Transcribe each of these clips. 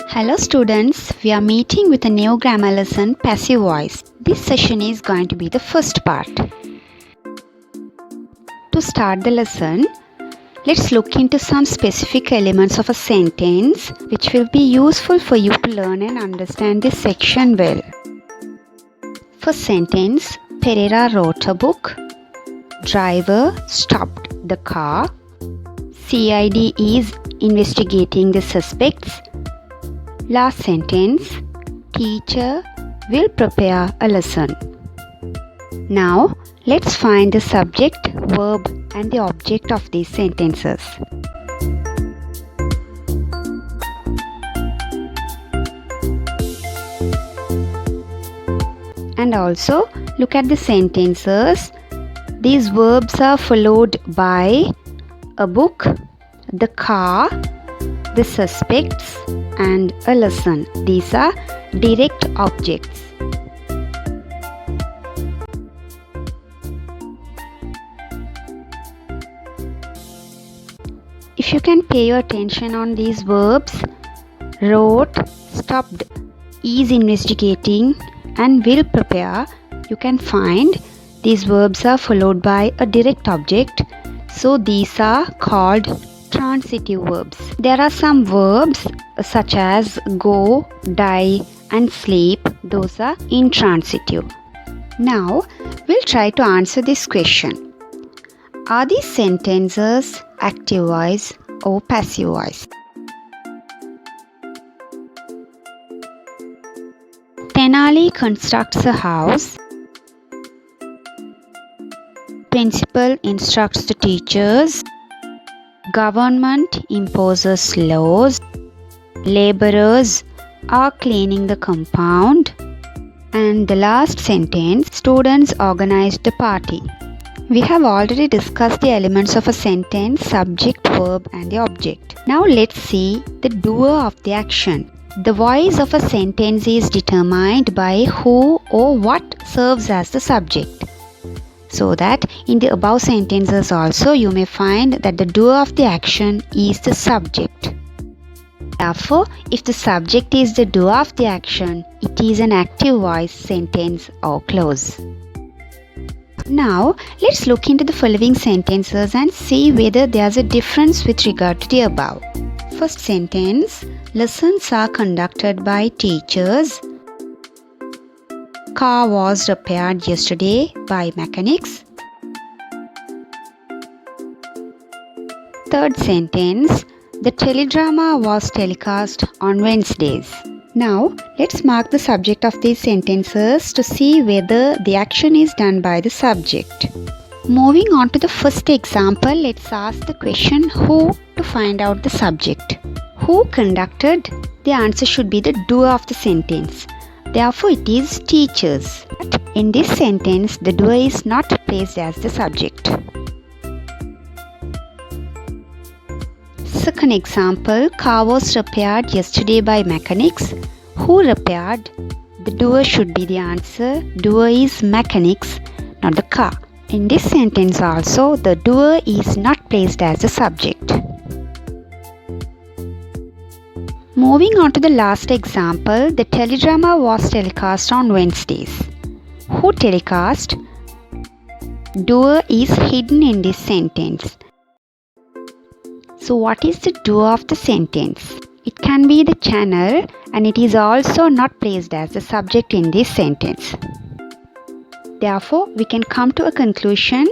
Hello students, we are meeting with a new grammar lesson, passive voice. This session is going to be the first part. To start the lesson, let's look into some specific elements of a sentence which will be useful for you to learn and understand this section well. First sentence, Pereira wrote a book. Driver stopped the car. CID is investigating the suspects. Last sentence, teacher will prepare a lesson. Now, let's find the subject, verb and the object of these sentences. And also, look at the sentences. These verbs are followed by a book, the car, the suspects, and a lesson. These are direct objects. If you can pay your attention on these verbs, wrote, stopped, is investigating, and will prepare, you can find these verbs are followed by a direct object. So these are called transitive verbs. There are some verbs such as go, die, and sleep. Those are intransitive. Now, we'll try to answer this question. Are these sentences active voice or passive voice? Tenali constructs a house. Principal instructs the teachers. Government imposes laws. Laborers are cleaning the compound. And the last sentence, students organized the party. We have already discussed the elements of a sentence, subject, verb and the object. Now let's see the doer of the action. The voice of a sentence is determined by who or what serves as the subject. So that in the above sentences also you may find that the doer of the action is the subject. Therefore, if the subject is the doer of the action, it is an active voice sentence or clause. Now, let's look into the following sentences and see whether there's a difference with regard to the above. First sentence, lessons are conducted by teachers. Car was repaired yesterday by mechanics. Third sentence, the teledrama was telecast on Wednesdays. Now, let's mark the subject of these sentences to see whether the action is done by the subject. Moving on to the first example, let's ask the question who to find out the subject. Who conducted? The answer should be the doer of the sentence. Therefore, it is teachers. But in this sentence, the doer is not placed as the subject. Second example, car was repaired yesterday by mechanics. Who repaired? The doer should be the answer. Doer is mechanics, not the car. In this sentence also, the doer is not placed as the subject. Moving on to the last example, the teledrama was telecast on Wednesdays. Who telecast? Doer is hidden in this sentence. So what is the doer of the sentence? It can be the channel and it is also not placed as the subject in this sentence. Therefore, we can come to a conclusion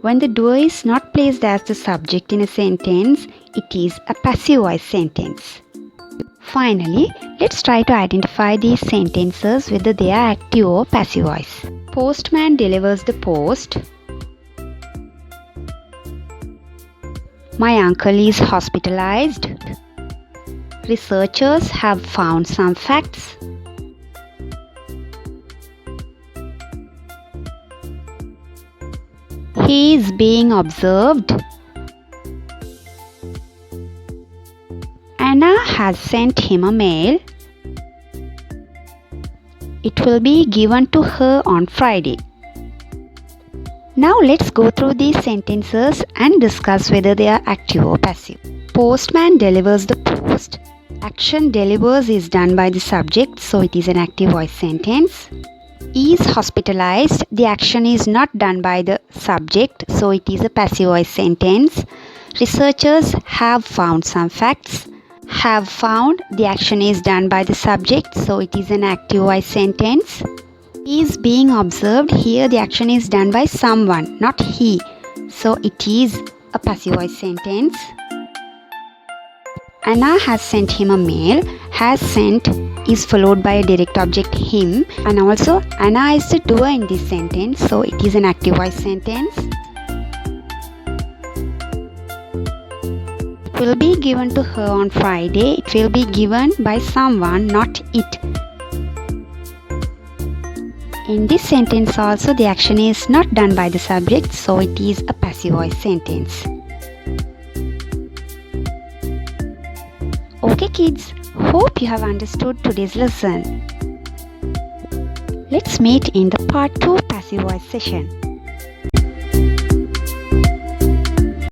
when the doer is not placed as the subject in a sentence, it is a passive voice sentence. Finally, let's try to identify these sentences whether they are active or passive voice. Postman delivers the post. My uncle is hospitalized. Researchers have found some facts. He is being observed. Anna has sent him a mail. It will be given to her on Friday. Now let's go through these sentences and discuss whether they are active or passive. Postman delivers the post. Action delivers is done by the subject, so it is an active voice sentence. Is hospitalized, the action is not done by the subject, so it is a passive voice sentence. Researchers have found some facts. Have found, the action is done by the subject, so it is an active voice sentence. Is being observed, here the action is done by someone, not he, so it is a passive voice sentence. Anna has sent him a mail. Has sent is followed by a direct object him, and also Anna is the doer in this sentence, so it is an active voice sentence. It will be given to her on Friday. It will be given by someone, not it. In this sentence also the action is not done by the subject, so it is a passive voice sentence. Okay kids, hope you have understood today's lesson. Let's meet in the part 2 passive voice session.